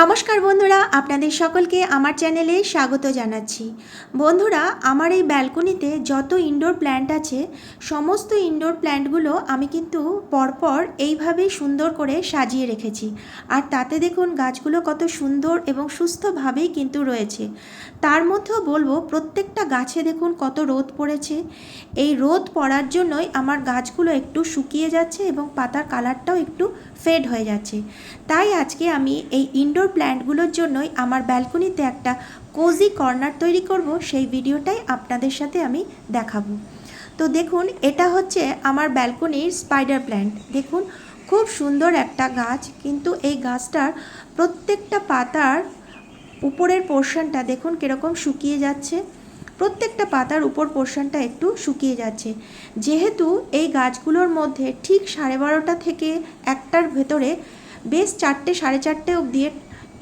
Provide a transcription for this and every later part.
নমস্কার বন্ধুরা, আপনাদের সকলকে আমার চ্যানেলে স্বাগত জানাচ্ছি। বন্ধুরা, আমার এই ব্যালকনিতে যত ইনডোর প্ল্যান্ট আছে সমস্ত ইনডোর প্ল্যান্টগুলো আমি কিন্তু পরপর এইভাবেই সুন্দর করে সাজিয়ে রেখেছি। আর তাতে দেখুন গাছগুলো কত সুন্দর এবং সুস্থভাবেই কিন্তু রয়েছে। তার মধ্যেও বলবো প্রত্যেকটা গাছে দেখুন কত রোদ পড়েছে। এই রোদ পড়ার জন্যই আমার গাছগুলো একটু শুকিয়ে যাচ্ছে এবং পাতার কালারটাও একটু ফেড হয়ে যাচ্ছে। তাই আজকে আমি এই ইনডোর প্ল্যান্টগুলোর জন্যই আমার ব্যালকনিতে একটা কোজি কর্নার তৈরি করব, সেই ভিডিওটাই আপনাদের সাথে আমি দেখাবো। তো দেখুন, এটা হচ্ছে আমার ব্যালকনির স্পাইডার প্ল্যান্ট। দেখুন খুব সুন্দর একটা গাছ, কিন্তু এই গাছটার প্রত্যেকটা পাতার উপরের পোর্শনটা দেখুন কীরকম শুকিয়ে যাচ্ছে। প্রত্যেকটা পাতার উপর পোর্শনটা একটু শুকিয়ে যাচ্ছে। যেহেতু এই গাছগুলোর মধ্যে ঠিক 12:30 থেকে 1টার ভেতরে বেশ 4টে 4:30 অবধি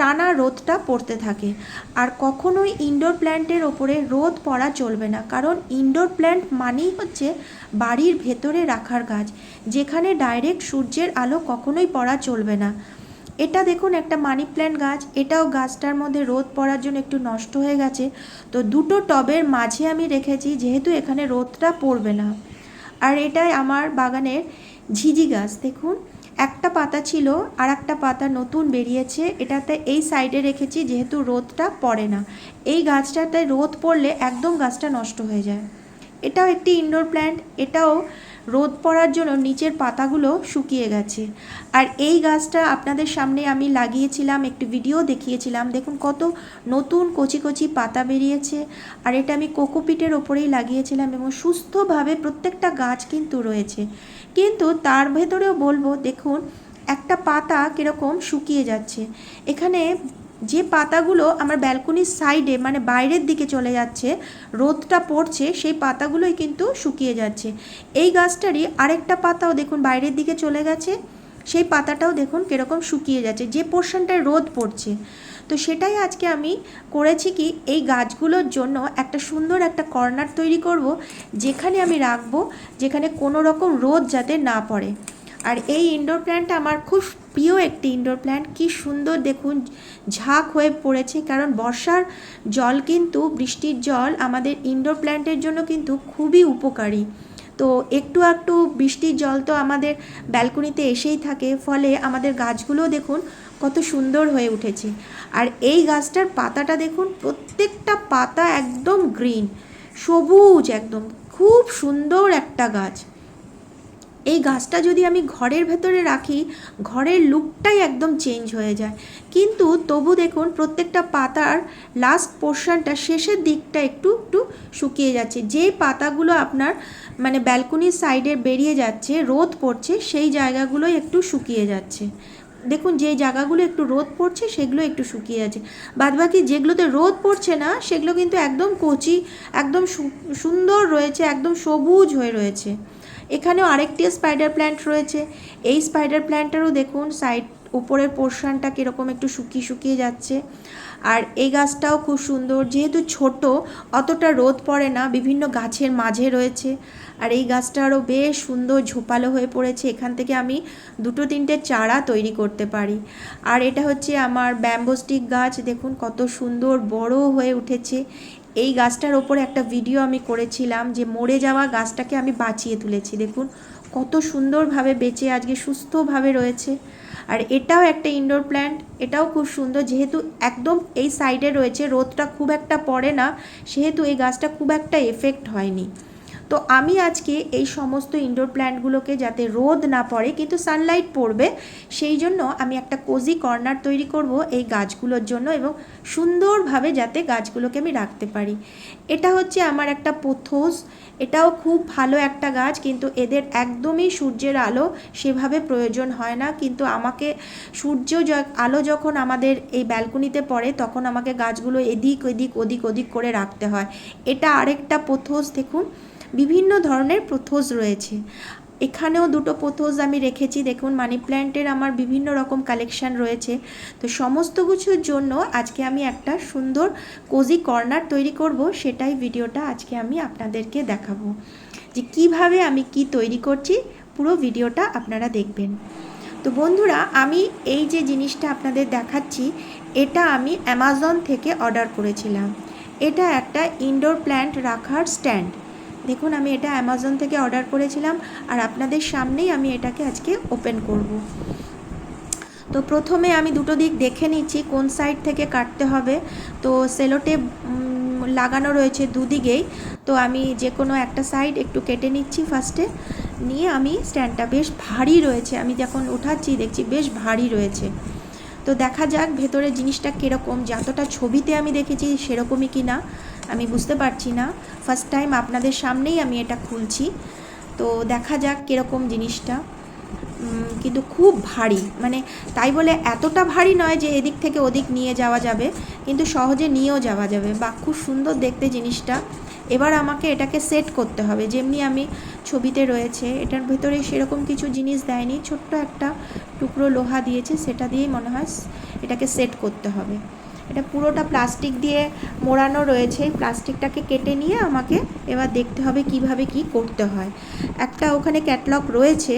টানা রোদটা পড়তে থাকে। আর কখনোই ইনডোর প্ল্যান্টের ওপরে রোদ পড়া চলবে না, কারণ ইনডোর প্ল্যান্ট মানেই হচ্ছে বাড়ির ভেতরে রাখার গাছ, যেখানে ডাইরেক্ট সূর্যের আলো কখনোই পড়া চলবে না। এটা দেখুন একটা মানি প্ল্যান্ট গাছ, এটাও গাছটার মধ্যে রোদ পড়ার জন্য একটু নষ্ট হয়ে গেছে। তো দুটো টবের মাঝে আমি রেখেছি, যেহেতু এখানে রোদটা পড়বে না। আর এটাই আমার বাগানের ঝিঝি গাছ। দেখুন একটা পাতা ছিল আর একটা পাতা নতুন বেরিয়েছে, এটাতে এই সাইডে রেখেছি যেহেতু রোদটা পড়ে না। এই গাছটাতে রোদ পড়লে একদম গাছটা নষ্ট হয়ে যায়। এটাও একটি ইনডোর প্ল্যান্ট, এটাও রোদ পড়ার জন্য নিচের পাতাগুলো শুকিয়ে গেছে। আর এই গাছটা আপনাদের সামনে আমি লাগিয়েছিলাম, একটি ভিডিও দেখিয়েছিলাম। দেখুন কত নতুন কচি কচি পাতা বেরিয়েছে। আর এটা আমি কোকোপিটের ওপরেই লাগিয়েছিলাম এবং সুস্থভাবে প্রত্যেকটা গাছ কিন্তু রয়েছে। কিন্তু তার ভেতরেও বলবো দেখুন একটা পাতা কীরকম শুকিয়ে যাচ্ছে। এখানে যে পাতাগুলো আমার ব্যালকনির সাইডে মানে বাইরের দিকে চলে যাচ্ছে, রোদটা পড়ছে, সেই পাতাগুলোই কিন্তু শুকিয়ে যাচ্ছে। এই গাছটারই আরেকটা পাতাও দেখুন বাইরের দিকে চলে গেছে, সেই পাতাটাও দেখুন কীরকম শুকিয়ে যাচ্ছে, যে পোর্শনটায় রোদ পড়ছে। তো সেটাই আজকে আমি করেছি কি, এই গাছগুলোর জন্য একটা সুন্দর একটা কর্নার তৈরি করব, যেখানে আমি রাখবো, যেখানে কোনো রকম রোদ যাতে না পড়ে। আর এই ইনডোর প্ল্যান্টটা আমার খুব প্রিয় একটি ইনডোর প্ল্যান্ট। কি সুন্দর দেখুন ঝাঁক হয়ে পড়েছে, কারণ বর্ষার জল কিন্তু, বৃষ্টির জল আমাদের ইনডোর প্ল্যান্টের জন্য কিন্তু খুবই উপকারী। তো একটু একটু বৃষ্টির জল তো আমাদের ব্যালকনিতে এসেই থাকে, ফলে আমাদের গাছগুলোও দেখুন কত সুন্দর হয়ে উঠেছে। আর এই গাছটার পাতাটা দেখুন, প্রত্যেকটা পাতা একদম গ্রিন, সবুজ, একদম খুব সুন্দর একটা গাছ। এই গাছটা যদি আমি ঘরের ভেতরে রাখি, ঘরের লুকটাই একদম চেঞ্জ হয়ে যায়। কিন্তু তবু দেখুন প্রত্যেকটা পাতার লাস্ট পোর্শনটা, শেষের দিকটা একটু একটু শুকিয়ে যাচ্ছে। যে পাতাগুলো আপনার মানে ব্যালকনির সাইডে বেরিয়ে যাচ্ছে, রোদ পড়ছে, সেই জায়গাগুলোই একটু শুকিয়ে যাচ্ছে। দেখুন যে জায়গাগুলো একটু রোদ পড়ছে সেগুলো একটু শুকিয়ে যাচ্ছে, বাদবাকি যেগুলোতে রোদ পড়ছে না সেগুলো কিন্তু একদম কচি, একদম সুন্দর রয়েছে, একদম সবুজ হয়ে রয়েছে। এখানেও আরেকটি স্পাইডার প্ল্যান্ট রয়েছে। এই স্পাইডার প্ল্যান্টেরও দেখুন সাইড উপরের পোর্শনটা কীরকম একটু শুকিয়ে শুকিয়ে যাচ্ছে। আর এই গাছটাও খুব সুন্দর, যেহেতু ছোট অতটা রোদ পড়ে না, বিভিন্ন গাছের মাঝে রয়েছে। আর এই গাছটা আরও বেশ সুন্দর ঝোপালো হয়ে পড়েছে, এখান থেকে আমি 2-3টে চারা তৈরি করতে পারি। আর এটা হচ্ছে আমার ব্যাম্বো স্টিক গাছ, দেখুন কত সুন্দর বড় হয়ে উঠেছে। এই গাছটার ওপরে একটা ভিডিও আমি করেছিলাম, যে মরে যাওয়া গাছটাকে আমি বাঁচিয়ে তুলেছি। দেখুন কত সুন্দরভাবে বেঁচে আজকে সুস্থভাবে রয়েছে। আর এটাও একটা ইনডোর প্ল্যান্ট, এটাও খুব সুন্দর, যেহেতু একদম এই সাইডে রয়েছে, রোদটা খুব একটা পড়ে না, সেহেতু এই গাছটা খুব একটা এফেক্ট হয়নি। তো আমি আজকে এই সমস্ত ইনডোর প্ল্যান্টগুলোকে, যাতে রোদ না পড়ে কিন্তু সানলাইট পড়বে, সেই জন্য আমি একটা কোজি কর্নার তৈরি করব এই গাছগুলোর জন্য, এবং সুন্দরভাবে যাতে গাছগুলোকে আমি রাখতে পারি। এটা হচ্ছে আমার একটা পোথোস, এটাও খুব ভালো একটা গাছ, কিন্তু এদের একদমই সূর্যের আলো সেভাবে প্রয়োজন হয় না। কিন্তু আমাকে আলো যখন আমাদের এই ব্যালকনিতে পড়ে, তখন আমাকে গাছগুলো এদিক ওদিক ওদিক ওদিক করে রাখতে হয়। এটা আরেকটা পোথোস, দেখুন বিভিন্ন ধরনের পোথোস রয়েছে। এখানেও দুটো পোথোস আমি রেখেছি। দেখুন মানি প্ল্যান্টের আমার বিভিন্ন রকম কালেকশান রয়েছে। তো সমস্ত কিছুর জন্য আজকে আমি একটা সুন্দর কোজি কর্নার তৈরি করব, সেটাই ভিডিওটা আজকে আমি আপনাদেরকে দেখাবো, যে কিভাবে আমি কি তৈরি করছি। পুরো ভিডিওটা আপনারা দেখবেন। তো বন্ধুরা, আমি এই যে জিনিসটা আপনাদের দেখাচ্ছি, এটা আমি অ্যামাজন থেকে অর্ডার করেছিলাম। এটা একটা ইনডোর প্ল্যান্ট রাখার স্ট্যান্ড। দেখুন, আমি এটা অ্যামাজন থেকে অর্ডার করেছিলাম, আর আপনাদের সামনেই আমি এটাকে আজকে ওপেন করব। তো প্রথমে আমি দুটো দিক দেখে নিচ্ছি কোন সাইড থেকে কাটতে হবে। তো সেলোটেপ লাগানো রয়েছে দুদিকেই, তো আমি যে কোনো একটা সাইড একটু কেটে নিচ্ছি ফার্স্টে। নিয়ে আমি স্ট্যান্ডটা বেশ ভারী রয়েছে, আমি যখন উঠাচ্ছি দেখছি বেশ ভারী রয়েছে। তো দেখা যাক ভেতরে জিনিসটা কীরকম, যতটা ছবিতে আমি দেখেছি সেরকমই কি না আমি বুঝতে পারছি না। ফার্স্ট টাইম আপনাদের সামনেই আমি এটা খুলছি, তো দেখা যাক কীরকম জিনিসটা। কিন্তু খুব ভারী, মানে তাই বলে এতটা ভারী নয় যে এদিক থেকে ওদিক নিয়ে যাওয়া যাবে, কিন্তু সহজে নিয়েও যাওয়া যাবে। বা খুব সুন্দর দেখতে জিনিসটা। এবার আমাকে এটাকে সেট করতে হবে, যেমনি আমি ছবিতে রয়েছে। এটার ভেতরে সেরকম কিছু জিনিস দেয়নি, ছোট্ট একটা টুকরো লোহা দিয়েছে, সেটা দিয়েই মনে হয় এটাকে সেট করতে হবে। এটা পুরোটা প্লাস্টিক দিয়ে মোড়ানো রয়েছে, প্লাস্টিকটাকে কেটে নিয়ে আমাকে এবার দেখতে হবে কিভাবে কি করতে হয়। একটা ওখানে ক্যাটালগ রয়েছে,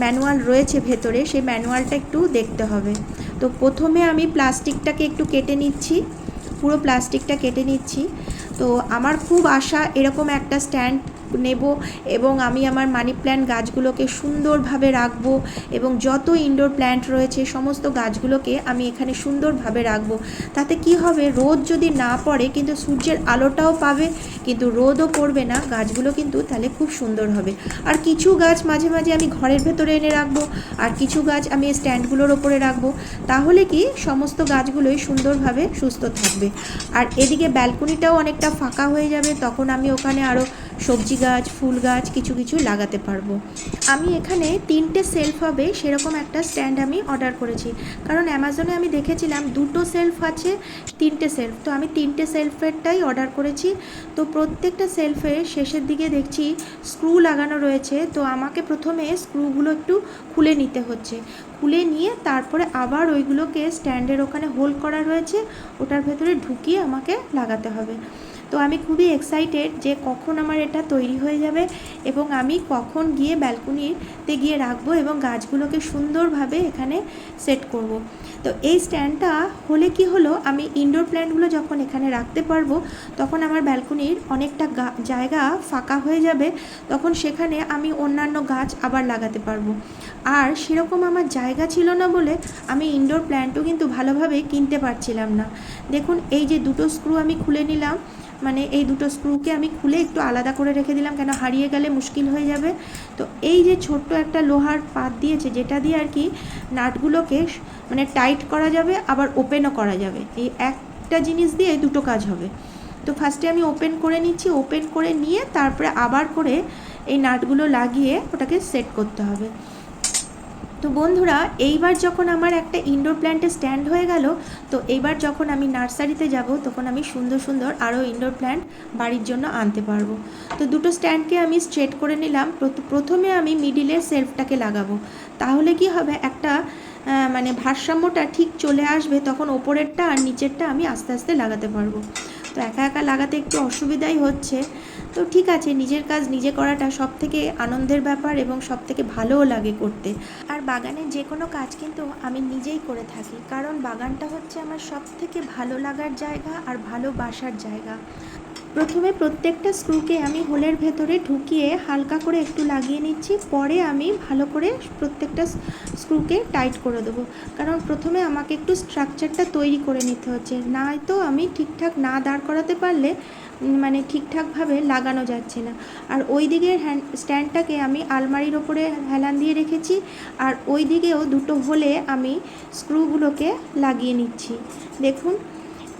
ম্যানুয়াল রয়েছে ভেতরে, সেই ম্যানুয়ালটা একটু দেখতে হবে। তো প্রথমে আমি প্লাস্টিকটাকে একটু কেটে নিচ্ছি, পুরো প্লাস্টিকটা কেটে নিচ্ছি। তো আমার খুব আশা এরকম একটা স্ট্যান্ড নেব, এবং আমি আমার মানি প্ল্যান্ট গাছগুলোকে সুন্দরভাবে রাখবো, এবং যত ইনডোর প্ল্যান্ট রয়েছে সমস্ত গাছগুলোকে আমি এখানে সুন্দরভাবে রাখবো। তাতে কি হবে, রোদ যদি না পড়ে কিন্তু সূর্যের আলোটাও পাবে, কিন্তু রোদও পড়বে না, গাছগুলো কিন্তু তাহলে খুব সুন্দর হবে। আর কিছু গাছ মাঝে মাঝে আমি ঘরের ভেতরে এনে রাখবো, আর কিছু গাছ আমি স্ট্যান্ডগুলোর ওপরে রাখবো। তাহলে কি সমস্ত গাছগুলোই সুন্দরভাবে সুস্থ থাকবে। আর এদিকে ব্যালকনিটাও অনেকটা ফাঁকা হয়ে যাবে, তখন আমি ওখানে আরও সবজি গাছ, ফুল গাছ কিছু কিছু লাগাতে পারবো। আমি এখানে 3টে সেলফ হবে সেরকম একটা স্ট্যান্ড আমি অর্ডার করেছি, কারণ অ্যামাজনে আমি দেখেছিলাম 2টো সেলফ আছে, 3টে সেলফ। তো আমি 3টে সেলফেরটাই অর্ডার করেছি। তো প্রত্যেকটা সেলফের শেষের দিকে দেখছি স্ক্রু লাগানো রয়েছে। তো আমাকে প্রথমে স্ক্রুগুলো একটু খুলে নিতে হচ্ছে, খুলে নিয়ে তারপরে আবার ওইগুলোকে স্ট্যান্ডের ওখানে হোল্ড করা রয়েছে, ওটার ভেতরে ঢুকিয়ে আমাকে লাগাতে হবে। তো আমি খুবই এক্সাইটেড যে কখন আমার এটা তৈরি হয়ে যাবে, এবং আমি কখন গিয়ে ব্যালকনিতে গিয়ে রাখবো এবং গাছগুলোকে সুন্দরভাবে এখানে সেট করব। তো এই স্ট্যান্ডটা হলে কি হলো, আমি ইনডোর প্ল্যান্টগুলো যখন এখানে রাখতে পারবো, তখন আমার ব্যালকনির অনেকটা জায়গা ফাঁকা হয়ে যাবে, তখন সেখানে আমি অন্যান্য গাছ আবার লাগাতে পারবো। আর সেরকম আমার জায়গা ছিল না বলে আমি ইনডোর প্ল্যান্টও কিন্তু ভালোভাবে কিনতে পারছিলাম না। দেখুন, এই যে দুটো স্ক্রু আমি খুলে নিলাম, মানে এই দুটো স্ক্রুকে আমি খুলে একটু আলাদা করে রেখে দিলাম, কেন হারিয়ে গেলে মুশকিল হয়ে যাবে। তো এই যে ছোট্ট একটা লোহার পাত দিয়েছে, যেটা দিয়ে আর কি নাটগুলোকে মানে টাইট করা যাবে, আবার ওপেনও করা যাবে। এই একটা জিনিস দিয়ে দুটো কাজ হবে। তো ফার্স্টে আমি ওপেন করে নিচ্ছি, ওপেন করে নিয়ে তারপরে আবার করে এই নাটগুলো লাগিয়ে ওটাকে সেট করতে হবে। তো বন্ধুরা, এইবার যখন আমার একটা ইনডোর প্ল্যান্টের স্ট্যান্ড হয়ে গেল, তো এইবার যখন আমি নার্সারিতে যাব তখন আমি সুন্দর সুন্দর আরও ইনডোর প্ল্যান্ট বাড়ির জন্য আনতে পারবো। তো দুটো স্ট্যান্ডকে আমি স্ট্রেট করে নিলাম। প্রথমে আমি মিডিলের সেলফটাকে লাগাবো, তাহলে কি হবে, একটা মানে ভারসাম্যটা ঠিক চলে আসবে, তখন ওপরেরটা আর নিচেরটা আমি আস্তে আস্তে লাগাতে পারবো। তো একা একা লাগাতে একটু অসুবিধাই হচ্ছে। তো ঠিক আছে, নিজের কাজ নিজে করাটা সবথেকে আনন্দের ব্যাপার এবং সবথেকে ভালোও লাগে করতে। আর বাগানের যে কোনো কাজ কিন্তু আমি নিজেই করে থাকি, কারণ বাগানটা হচ্ছে আমার সবথেকে ভালো লাগার জায়গা আর ভালোবাসার জায়গা। প্রথমে প্রত্যেকটা স্ক্রুকে আমি হোলের ভেতরে ঢুকিয়ে হালকা করে একটু লাগিয়ে নিচ্ছি, পরে আমি ভালো করে প্রত্যেকটা স্ক্রুকে টাইট করে দেবো, কারণ প্রথমে আমাকে একটু স্ট্রাকচারটা তৈরি করে নিতে হচ্ছে, নয়তো আমি ঠিকঠাক না দাঁড় করাতে পারলে মানে ঠিকঠাকভাবে লাগানো যাচ্ছে না। আর ওই দিকের স্ট্যান্ডটাকে আমি আলমারির ওপরে হেলান দিয়ে রেখেছি, আর ওই দিকেও দুটো হোলে আমি স্ক্রুগুলোকে লাগিয়ে নিচ্ছি। দেখুন,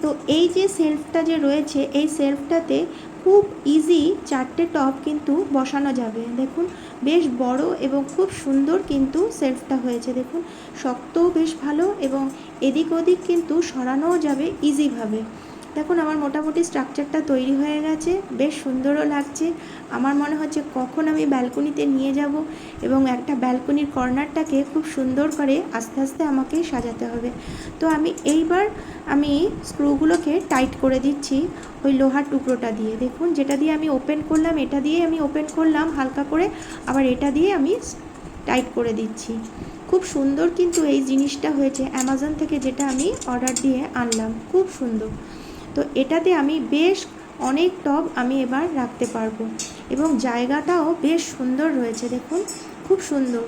তো এই যে সেলফটা যে রয়েছে, এই সেলফটাতে খুব ইজি 4টে টব কিন্তু বসানো যাবে। দেখুন, বেশ বড় এবং খুব সুন্দর কিন্তু সেলফটা হয়েছে। দেখুন, শক্তও বেশ ভালো, এবং এদিক ওদিক কিন্তু সরানোও যাবে ইজিভাবে। দেখুন, আমার মোটামুটি স্ট্রাকচারটা তৈরি হয়ে গেছে, বেশ সুন্দরও লাগছে। আমার মনে হচ্ছে কখন আমি ব্যালকনিতে নিয়ে যাব, এবং একটা ব্যালকনির কর্নারটাকে খুব সুন্দর করে আস্তে আস্তে আমাকে সাজাতে হবে। তো এইবার আমি স্ক্রুগুলোকে টাইট করে দিচ্ছি ওই লোহার টুকরোটা দিয়ে। দেখুন, যেটা দিয়ে আমি ওপেন করলাম, এটা দিয়ে আমি ওপেন করলাম হালকা করে, আবার এটা দিয়ে আমি টাইট করে দিচ্ছি। খুব সুন্দর কিন্তু এই জিনিসটা হয়েছে অ্যামাজন থেকে, যেটা আমি অর্ডার দিয়ে আনলাম, খুব সুন্দর। তো এটাতে আমি বেশ অনেক টব আমি এবার রাখতে পারবো এবং জায়গাটাও বেশ সুন্দর রয়েছে, দেখুন খুব সুন্দর।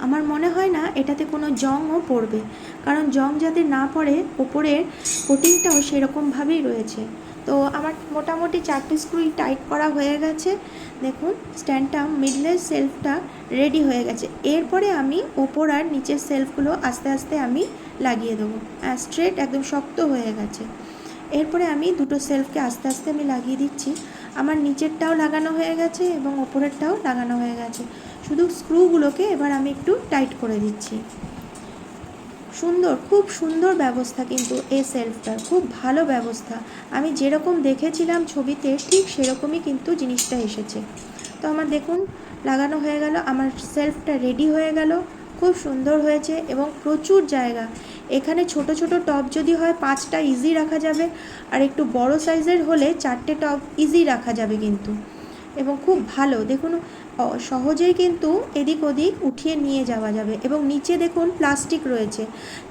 আমার মনে হয় না এটাতে কোনো জংও পড়বে, কারণ জং যাতে না পড়ে ওপরের কোটিংটাও সেরকমভাবেই রয়েছে। তো আমার মোটামুটি 4টে স্ক্রুই টাইট করা হয়ে গেছে। দেখুন স্ট্যান্ডটা, মিডলের সেলফটা রেডি হয়ে গেছে। এরপরে আমি ওপর আর নিচের সেলফগুলো আস্তে আস্তে আমি লাগিয়ে দেবো। স্ট্রেট একদম শক্ত হয়ে গেছে। এরপরে আমি দুটো সেলফকে আস্তে আস্তে আমি লাগিয়ে দিচ্ছি। আমার নিচেরটাও লাগানো হয়ে গেছে এবং ওপরেরটাও লাগানো হয়ে গেছে। শুধু স্ক্রুগুলোকে এবার আমি একটু টাইট করে দিচ্ছি। সুন্দর, খুব সুন্দর ব্যবস্থা কিন্তু এই সেলফটার, খুব ভালো ব্যবস্থা। আমি যেরকম দেখেছিলাম ছবিতে ঠিক সেরকমই কিন্তু জিনিসটা এসেছে। তো আমার দেখুন লাগানো হয়ে গেল, আমার সেলফটা রেডি হয়ে গেল, খুব সুন্দর হয়েছে এবং প্রচুর জায়গা। এখানে ছোট ছোট টব যদি হয় 5টা ইজি রাখা যাবে, আর একটু বড় সাইজের হলে 4টে টব ইজি রাখা যাবে কিন্তু। এবং খুব ভালো, দেখুন সহজেই কিন্তু এদিক ওদিক উঠিয়ে নিয়ে যাওয়া যাবে। এবং নিচে দেখুন প্লাস্টিক রয়েছে,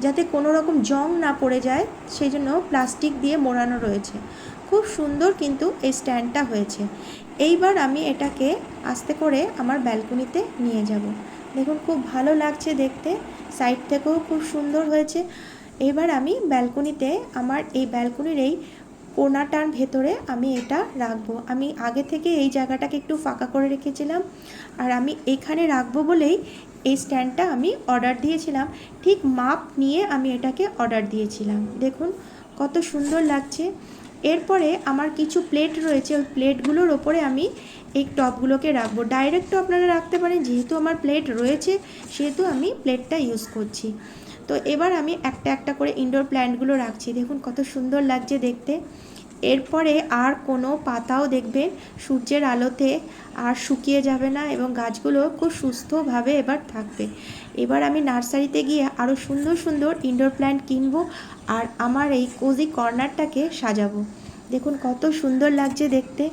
যাতে কোনো রকম জং না পড়ে যায়, সেই জন্য প্লাস্টিক দিয়ে মোড়ানো রয়েছে। খুব সুন্দর কিন্তু এই স্ট্যান্ডটা হয়েছে। এইবার আমি এটাকে আস্তে করে আমার ব্যালকনিতে নিয়ে যাব। দেখুন খুব ভালো লাগছে দেখতে, সাইড থেকেও খুব সুন্দর হয়েছে। এবার আমি ব্যালকনিতে, আমার এই ব্যালকনির এই কোণাটার ভেতরে আমি এটা রাখবো। আমি আগে থেকে এই জায়গাটাকে একটু ফাঁকা করে রেখেছিলাম, আর আমি এখানে রাখবো বলেই এই স্ট্যান্ডটা আমি অর্ডার দিয়েছিলাম। ঠিক মাপ নিয়ে আমি এটাকে অর্ডার দিয়েছিলাম। দেখুন কত সুন্দর লাগছে। এরপরে আমার কিছু প্লেট রয়েছে, ওই প্লেটগুলোর ওপরে আমি এই টবগুলোকে রাখবো। ডাইরেক্টও আপনারা রাখতে পারেন, যেহেতু আমার প্লেট রয়েছে সেহেতু আমি প্লেটটা ইউজ করছি। তো এবার আমি একটা একটা করে ইনডোর প্ল্যান্টগুলো রাখছি। দেখুন কত সুন্দর লাগছে দেখতে। এরপরে আর কোনো পাতাও দেখবেন সূর্যের আলোতে আর শুকিয়ে যাবে না এবং গাছগুলো খুব সুস্থভাবে এবার থাকবে। এবার আমি নার্সারিতে গিয়ে আরও সুন্দর সুন্দর ইনডোর প্ল্যান্ট কিনবো আর আমার এই কোজি কর্নারটাকে সাজাবো। দেখুন কত সুন্দর লাগছে দেখতে,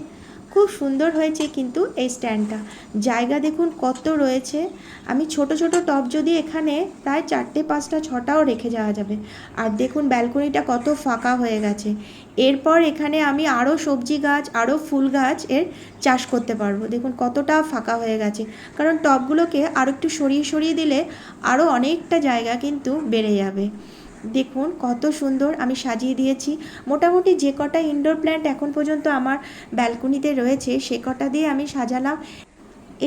খুব সুন্দর হয়েছে কিন্তু এই স্ট্যান্ডটা। জায়গা দেখুন কত রয়েছে। আমি ছোট ছোট টব যদি এখানে প্রায় 4টে 5টা 6টাও রেখে যাওয়া যাবে। আর দেখুন ব্যালকনিটা কত ফাঁকা হয়ে গেছে। এরপর এখানে আমি আরও সবজি গাছ, আরও ফুল গাছ এর চাষ করতে পারবো। দেখুন কতটা ফাঁকা হয়ে গেছে, কারণ টবগুলোকে আরও একটু সরিয়ে সরিয়ে দিলে আরও অনেকটা জায়গা কিন্তু বেড়ে যাবে। দেখুন কত সুন্দর আমি সাজিয়ে দিয়েছি। মোটামুটি যে কটা ইনডোর প্ল্যান্ট এখন পর্যন্ত আমার ব্যালকনিতে রয়েছে সে কটা দিয়ে আমি সাজালাম।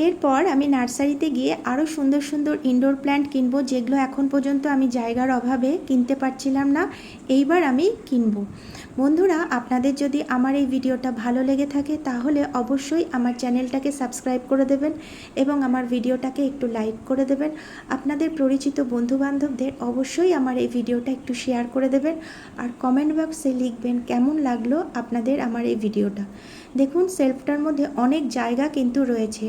এরপর আমি নার্সারিতে গিয়ে আরও সুন্দর সুন্দর ইনডোর প্ল্যান্ট কিনবো, যেগুলো এখন পর্যন্ত আমি জায়গার অভাবে কিনতে পারছিলাম না, এইবার আমি কিনবো। বন্ধুরা, আপনাদের যদি আমার এই ভিডিওটা ভালো লেগে থাকে তাহলে অবশ্যই আমার চ্যানেলটাকে সাবস্ক্রাইব করে দেবেন এবং আমার ভিডিওটাকে একটু লাইক করে দেবেন। আপনাদের পরিচিত বন্ধুবান্ধবদের অবশ্যই আমার এই ভিডিওটা একটু শেয়ার করে দেবেন আর কমেন্ট বক্সে লিখবেন কেমন লাগলো আপনাদের আমার এই ভিডিওটা। দেখুন সেলফটার মধ্যে অনেক জায়গা কিন্তু রয়েছে।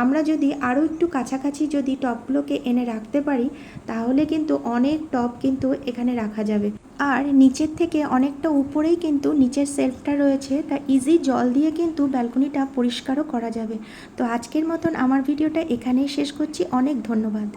আমরা যদি আরও একটু কাছাকাছি যদি টবগুলোকে এনে রাখতে পারি তাহলে কিন্তু অনেক টব কিন্তু এখানে রাখা যাবে। আর নিচের থেকে অনেকটা উপরেই কিন্তু নিচের সেলফটা রয়েছে, তা ইজি জল দিয়ে কিন্তু ব্যালকনিটা পরিষ্কারও করা যাবে। তো আজকের মতন আমার ভিডিওটা এখানেই শেষ করছি। অনেক ধন্যবাদ।